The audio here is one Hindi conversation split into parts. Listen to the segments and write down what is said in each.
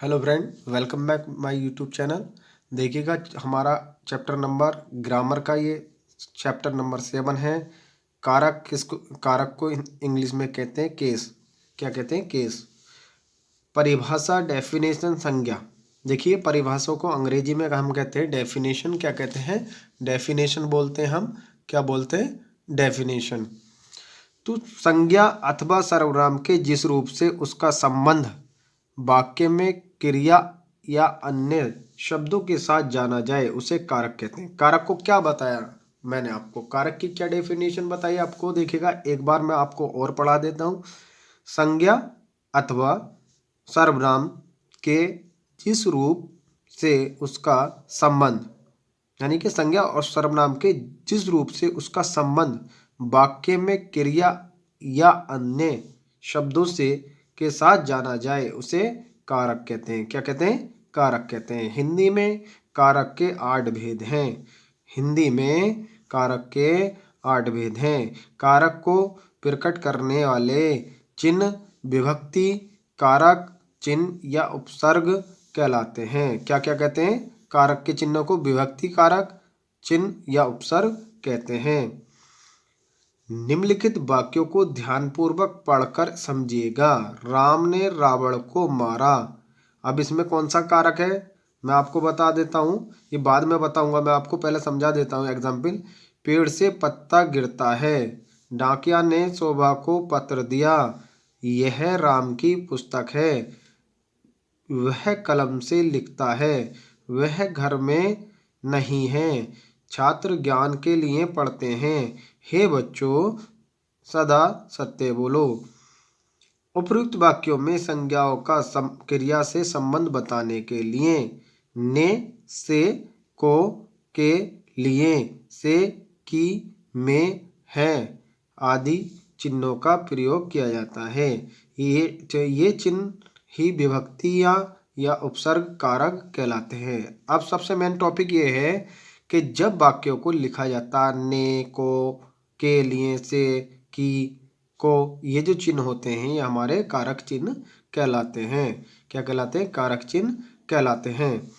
Hello friend, welcome back my YouTube channel. देखिएगा हमारा चैप्टर नंबर ग्रामर का ये चैप्टर नंबर 7 है। कारक को इंग्लिश में कहते हैं केस। क्या कहते हैं? केस। परिभाषा, डेफिनेशन, संज्ञा। देखिए, परिभाषा को अंग्रेजी में हम कहते हैं डेफिनेशन। क्या कहते हैं? डेफिनेशन बोलते हैं हम। क्या बोलते हैं? डेफिनेशन। तो संज्ञा अथवा सर्वनाम के जिस रूप से उसका संबंध वाक्य में क्रिया या अन्य शब्दों के साथ जाना जाए उसे कारक कहते हैं। कारक को क्या बताया मैंने आपको? कारक की क्या डेफिनेशन बताई आपको? देखिएगा, एक बार मैं आपको और पढ़ा देता हूँ। संज्ञा अथवा सर्वनाम के जिस रूप से उसका संबंध, यानी कि संज्ञा और सर्वनाम के जिस रूप से उसका संबंध वाक्य में क्रिया या अन्य शब्दों से के साथ जाना जाए उसे कारक कहते हैं। क्या कहते हैं? कारक कहते हैं। हिंदी में कारक के 8 भेद हैं। हिंदी में कारक के 8 भेद हैं। कारक को प्रकट करने वाले चिन्ह विभक्ति कारक चिन्ह या उपसर्ग कहलाते हैं। क्या क्या कहते हैं? कारक के चिन्हों को विभक्ति कारक चिन्ह या उपसर्ग कहते हैं। निम्नलिखित वाक्यों को ध्यानपूर्वक पढ़कर समझिएगा। राम ने रावण को मारा। अब इसमें कौन सा कारक है मैं आपको बता देता हूँ, ये बाद में बताऊंगा। मैं आपको पहले समझा देता हूँ। एग्जाम्पल, पेड़ से पत्ता गिरता है। डाकिया ने शोभा को पत्र दिया। यह राम की पुस्तक है। वह कलम से लिखता है। वह घर में नहीं है। छात्र ज्ञान के लिए पढ़ते हैं। हे बच्चों, सदा सत्य बोलो। उपयुक्त वाक्यों में संज्ञाओं का क्रिया से संबंध बताने के लिए ने, से, को, के, लिए, से, की, में, है आदि चिन्हों का प्रयोग किया जाता है। ये चिन्ह ही विभक्तियाँ या उपसर्ग कारक कहलाते हैं। अब सबसे मेन टॉपिक ये है कि जब वाक्यों को लिखा जाता ने, को, के, लिए, से, की, को, ये जो चिन्ह होते हैं ये हमारे कारक चिन्ह कहलाते हैं। क्या कहलाते हैं? कारक चिन्ह कहलाते हैं।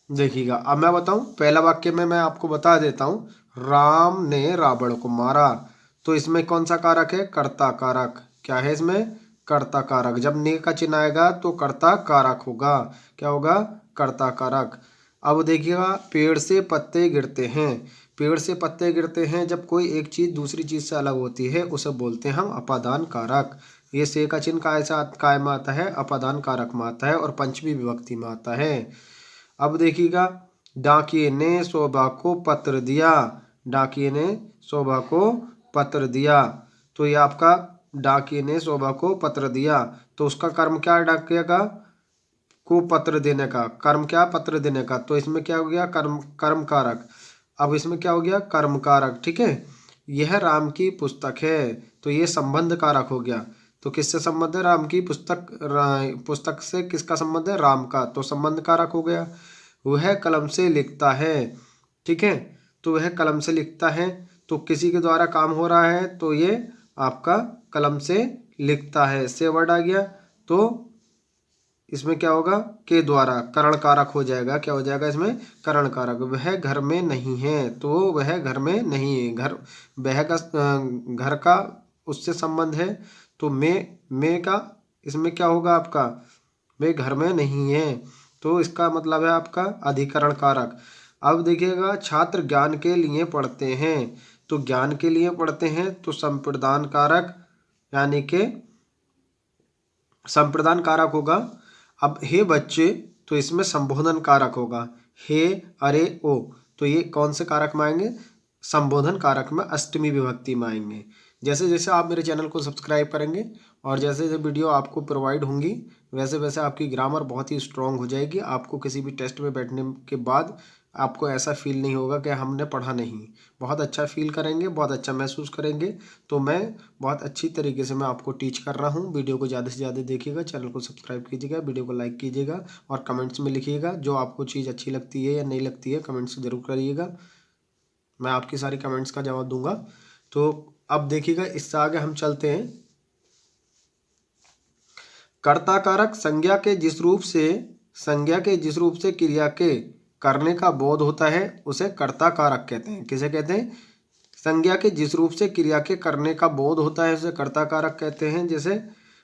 देखिएगा, अब मैं बताऊं। पहला वाक्य में मैं आपको बता देता हूं। राम ने रावण को मारा। तो इसमें कौन सा कारक है? कर्ता कारक। क्या है इसमें? कर्ता कारक। जब ने का चिन्ह आएगा तो कर्ता कारक होगा। क्या होगा? कर्ता कारक। अब देखिएगा, पेड़ से पत्ते गिरते हैं। पेड़ से पत्ते गिरते हैं जब कोई एक चीज दूसरी चीज से अलग होती है उसे बोलते हैं हम अपादान कारक। ये से का चिन्ह काय में आता है? अपादान कारक में आता है और पंचमी विभक्ति में आता है। अब देखिएगा, डाकिये ने शोभा को पत्र दिया। डाकिये ने शोभा को पत्र दिया। तो ये आपका डाकिये ने शोभा को पत्र दिया। तो उसका कर्म क्या है? डाकिये का को पत्र देने का कर्म क्या? पत्र देने का। तो इसमें क्या हो गया? कर्म कारक। अब इसमें क्या हो गया? कर्म कारक। ठीक है। यह राम की पुस्तक है। तो ये संबंध कारक हो गया। तो किससे संबंध है? राम की पुस्तक। पुस्तक से किसका संबंध है? राम का। तो संबंध कारक हो गया। वह कलम से लिखता है। ठीक है। तो वह कलम से लिखता है, तो किसी के द्वारा काम हो रहा है, तो ये आपका कलम से लिखता है से वर्ड आ गया। तो इसमें क्या होगा? के द्वारा करण कारक हो जाएगा। क्या हो जाएगा इसमें? करण कारक। वह घर में नहीं है। तो वह घर में नहीं है। घर, वह का घर का उससे संबंध है। तो मैं का इसमें क्या होगा आपका? वे घर में नहीं है। तो इसका मतलब है आपका अधिकरण कारक। अब देखिएगा, छात्र ज्ञान के लिए पढ़ते हैं। तो ज्ञान के लिए पढ़ते हैं तो संप्रदान कारक, यानी कि संप्रदान कारक होगा। अब हे बच्चे, तो इसमें संबोधन कारक होगा। हे, अरे, ओ। तो ये कौन से कारक में आएंगे? संबोधन कारक में अष्टमी विभक्ति में आएंगे। जैसे जैसे आप मेरे चैनल को सब्सक्राइब करेंगे और जैसे जैसे वीडियो आपको प्रोवाइड होंगी वैसे वैसे आपकी ग्रामर बहुत ही स्ट्रांग हो जाएगी। आपको किसी भी टेस्ट में बैठने के बाद आपको ऐसा फील नहीं होगा कि हमने पढ़ा नहीं। बहुत अच्छा फील करेंगे, बहुत अच्छा महसूस करेंगे। तो मैं बहुत अच्छी तरीके से मैं आपको टीच कर रहा हूँ। वीडियो को ज़्यादा से ज़्यादा देखिएगा, चैनल को सब्सक्राइब कीजिएगा, वीडियो को लाइक कीजिएगा और कमेंट्स में लिखिएगा जो आपको चीज़ अच्छी लगती है या नहीं लगती है, कमेंट्स ज़रूर करिएगा। मैं आपकी सारी कमेंट्स का जवाब दूंगा। तो अब देखिएगा, इससे आगे हम चलते हैं। कर्ता कारक संज्ञा के जिस रूप से संज्ञा के जिस रूप से क्रिया के करने का बोध होता है उसे कर्ता कारक कहते हैं। किसे कहते हैं? संज्ञा के जिस रूप से क्रिया के करने का बोध होता है उसे कर्ता कारक कहते हैं। जैसे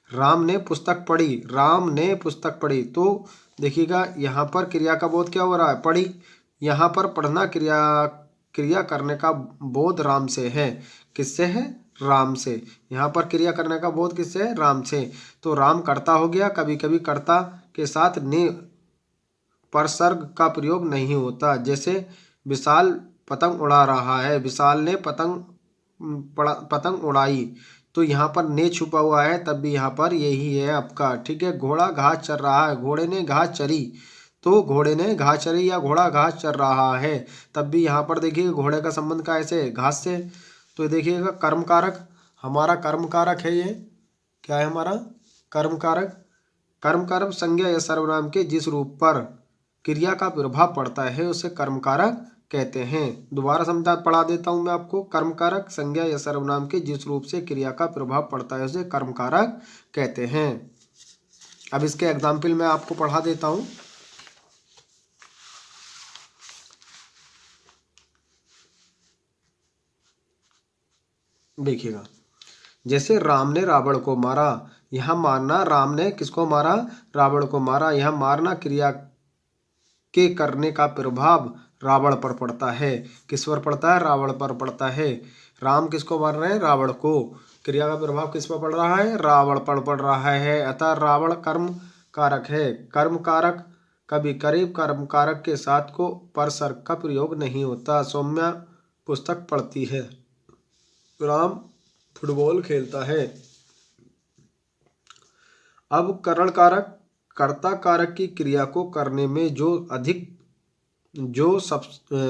राम ने पुस्तक पढ़ी, राम ने पुस्तक पढ़ी, तो देखिएगा यहाँ पर क्रिया का बोध क्या हो रहा है? पढ़ी। यहाँ पर पढ़ना क्रिया करने का बोध राम से है। किससे है? राम से। यहाँ पर क्रिया करने का बोध किससे है? राम से। तो राम कर्ता हो गया। कभी कभी कर्ता के साथ ने परसर्ग का प्रयोग नहीं होता। जैसे विशाल पतंग उड़ा रहा है, विशाल ने पतंग उड़ाई, तो यहाँ पर ने छुपा हुआ है, तब भी यहाँ पर यही है आपका। ठीक है। घोड़ा घास चर रहा है, घोड़े ने घास चरी, तो घोड़े ने घास चरी या घोड़ा घास चर रहा है, तब भी यहाँ पर देखिए घोड़े का संबंध का ऐसे घास से। तो देखिएगा कर्म कारक, हमारा कर्म कारक है ये। क्या है हमारा? कर्म कारक। कर्म कारक संज्ञा या सर्वनाम के जिस रूप पर क्रिया का प्रभाव पड़ता है उसे कर्म कारक कहते हैं। दोबारा समझा पढ़ा देता हूं मैं आपको। कर्म कारक संज्ञा या सर्वनाम के जिस रूप से क्रिया का प्रभाव पड़ता है उसे कर्म कारक कहते हैं। अब इसके एग्जाम्पल मैं आपको पढ़ा देता हूं। देखिएगा, जैसे राम ने रावण को मारा, यहाँ मारना, राम ने किसको मारा? रावण को मारा। यहाँ मारना क्रिया के करने का प्रभाव रावण पर पड़ता है। किस पर पड़ता है? रावण पर पड़ता है। राम किसको मार रहे हैं? रावण को। क्रिया का प्रभाव किस पर पड़ रहा है? रावण पर पड़ रहा है। अतः रावण कर्म कारक है। कर्म कारक कभी करीब कर्म कारक के साथ को परसर्ग का प्रयोग नहीं होता। सौम्या पुस्तक पढ़ती है, राम फुटबॉल खेलता है। अब करण कारक कर्ता कारक की क्रिया को करने में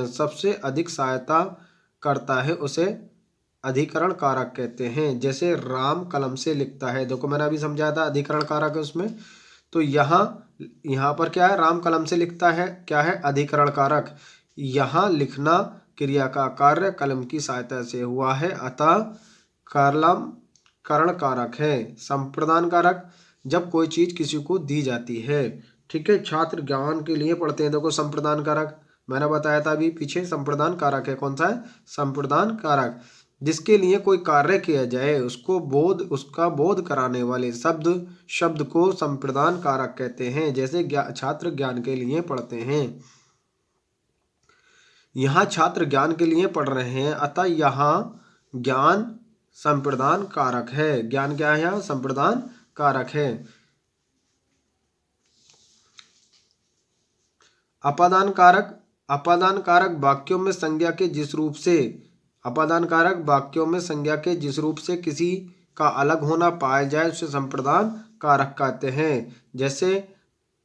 सबसे अधिक सहायता करता है उसे अधिकरण कारक कहते हैं। जैसे राम कलम से लिखता है, देखो मैंने अभी समझाया था अधिकरण कारक है उसमें। तो यहाँ पर क्या है? राम कलम से लिखता है, क्या है? अधिकरण कारक। यहाँ लिखना क्रिया का कार्य कलम की सहायता से हुआ है, अतः कलम करण कारक है। संप्रदान कारक जब कोई चीज किसी को दी जाती है। ठीक है। छात्र ज्ञान के लिए पढ़ते हैं, देखो संप्रदान कारक मैंने बताया था अभी पीछे। संप्रदान कारक है, कौन सा है? संप्रदान कारक। जिसके लिए कोई कार्य किया जाए उसका बोध कराने वाले शब्द को संप्रदान कारक कहते हैं। जैसे छात्र ज्ञान के लिए पढ़ते हैं, यहाँ छात्र ज्ञान के लिए पढ़ रहे हैं, अतः यहाँ ज्ञान संप्रदान कारक है। ज्ञान क्या है? यहाँ संप्रदान कारक है। अपादान कारक, अपादान कारक वाक्यों में संज्ञा के जिस रूप से अपादान कारक वाक्यों में संज्ञा के जिस रूप से किसी का अलग होना पाया जाए उसे संप्रदान कारक कहते हैं। जैसे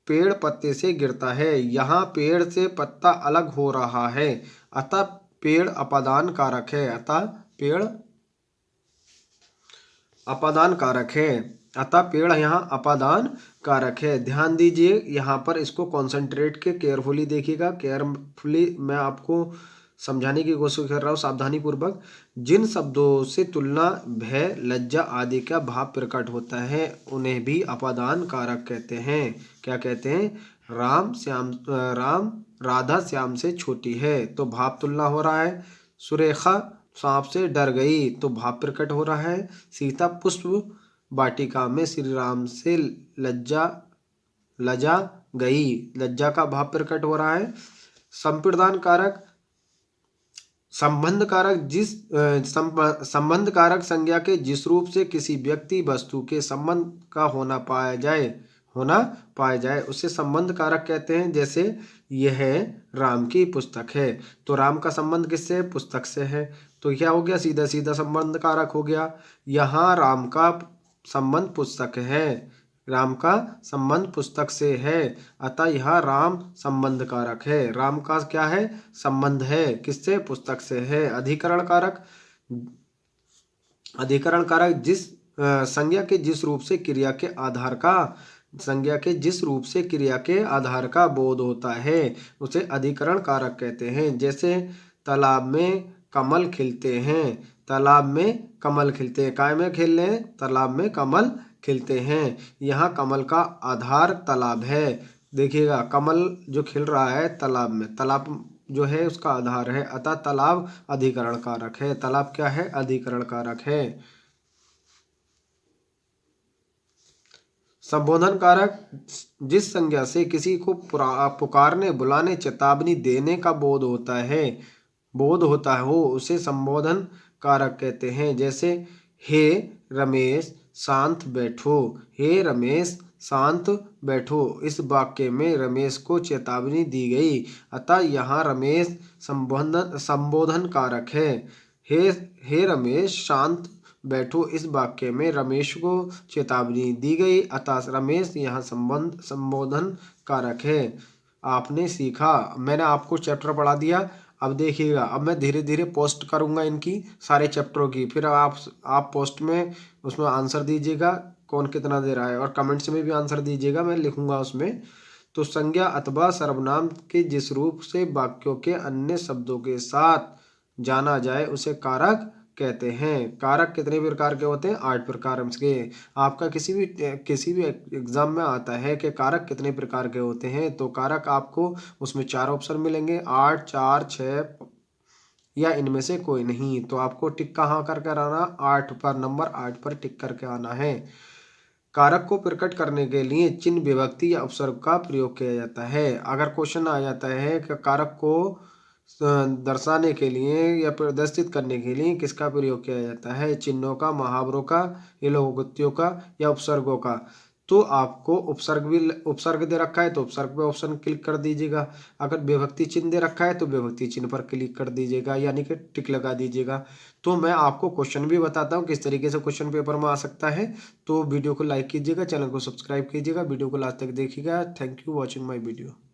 पेड़ पत्ते से गिरता है, यहाँ पेड़ से पत्ता अलग हो रहा है, अतः पेड़ अपादान कारक है। अतः पेड़ अपादान कारक है। अतः पेड़ यहाँ अपादान कारक है। ध्यान दीजिए यहाँ पर, इसको कॉन्सेंट्रेट के केयरफुली देखिएगा। केयरफुली मैं आपको समझाने की कोशिश कर रहा हूँ सावधानी पूर्वक। जिन शब्दों से तुलना, भय, लज्जा आदि का भाव प्रकट होता है उन्हें भी अपादान कारक कहते हैं। क्या कहते हैं? राम राधा श्याम से छोटी है, तो भाव तुलना हो रहा है। सुरेखा सांप से डर गई, तो भाव प्रकट हो रहा है। सीता पुष्प वाटिका में श्री राम से लजा गई, लज्जा का भाव प्रकट हो रहा है। संप्रदान कारक संबंध कारक संज्ञा के जिस रूप से किसी व्यक्ति वस्तु के संबंध का होना पाया जाए उसे संबंध कारक कहते हैं। जैसे यह राम की पुस्तक है, तो राम का संबंध किससे है? पुस्तक से है, तो क्या हो गया? सीधा सीधा संबंध कारक हो गया। यहाँ राम का संबंध पुस्तक है, राम का संबंध पुस्तक से है, अतः यह राम संबंध कारक है। राम का क्या है? संबंध है, किससे? पुस्तक से है। अधिकरण कारक जिस संज्ञा के जिस रूप से क्रिया के आधार का बोध होता है उसे अधिकरण कारक कहते हैं। जैसे तालाब में कमल खिलते हैं, तालाब में कमल खिलते हैं। काय में खेल रहे हैं? तालाब में कमल खिलते हैं। यहाँ कमल का आधार तालाब है, देखिएगा कमल जो खिल रहा है तालाब में, तालाब जो है उसका आधार है, अतः तालाब अधिकरण कारक है। तालाब क्या है? अधिकरण कारक है। संबोधन कारक जिस संज्ञा से किसी को पुकारने, बुलाने, चेतावनी देने का बोध होता हो उसे संबोधन कारक कहते हैं। जैसे हे रमेश शांत बैठो। हे रमेश शांत बैठो, इस वाक्य में रमेश को चेतावनी दी गई, अतः यहाँ रमेश संबोधन कारक है। हे हे रमेश शांत बैठो, इस वाक्य में रमेश को चेतावनी दी गई, अतः रमेश यहाँ संबोधन कारक है। आपने सीखा, मैंने आपको चैप्टर पढ़ा दिया। अब देखिएगा, अब मैं धीरे धीरे पोस्ट करूंगा इनकी सारे चैप्टरों की, फिर आप पोस्ट में उसमें आंसर दीजिएगा कौन कितना दे रहा है, और कमेंट्स में भी आंसर दीजिएगा, मैं लिखूंगा उसमें। तो संज्ञा अथवा सर्वनाम के जिस रूप से वाक्यों के अन्य शब्दों के साथ जाना जाए उसे कारक कहते हैं। कारक कितने प्रकार के होते हैं? 8 प्रकार के। आपका किसी भी एग्जाम में आता है कि कारक कितने प्रकार के होते हैं, तो कारक आपको उसमें 4 ऑप्शन मिलेंगे, 8, 4, 6 या इनमें से कोई नहीं। तो आपको टिक कहाँ करके आना? 8 पर, नंबर 8 पर टिक करके आना है। कारक को प्रकट करने के लिए चिन्ह, विभक्ति या उपसर्ग का प्रयोग किया जाता है। अगर क्वेश्चन आ जाता है कि कारक को दर्शाने के लिए या प्रदर्शित करने के लिए किसका प्रयोग किया जाता है, चिन्हों का, मुहावरों का, लोकोक्तियों का या उपसर्गों का, तो आपको उपसर्ग दे रखा है तो उपसर्ग पे ऑप्शन क्लिक कर दीजिएगा। अगर विभक्ति चिन्ह दे रखा है तो विभक्ति चिन्ह पर क्लिक कर दीजिएगा, यानी कि टिक लगा दीजिएगा। तो मैं आपको क्वेश्चन भी बताता हूँ किस तरीके से क्वेश्चन पेपर में आ सकता है। तो वीडियो को लाइक कीजिएगा, चैनल को सब्सक्राइब कीजिएगा, वीडियो को लास्ट तक देखिएगा। Thank you watching my video.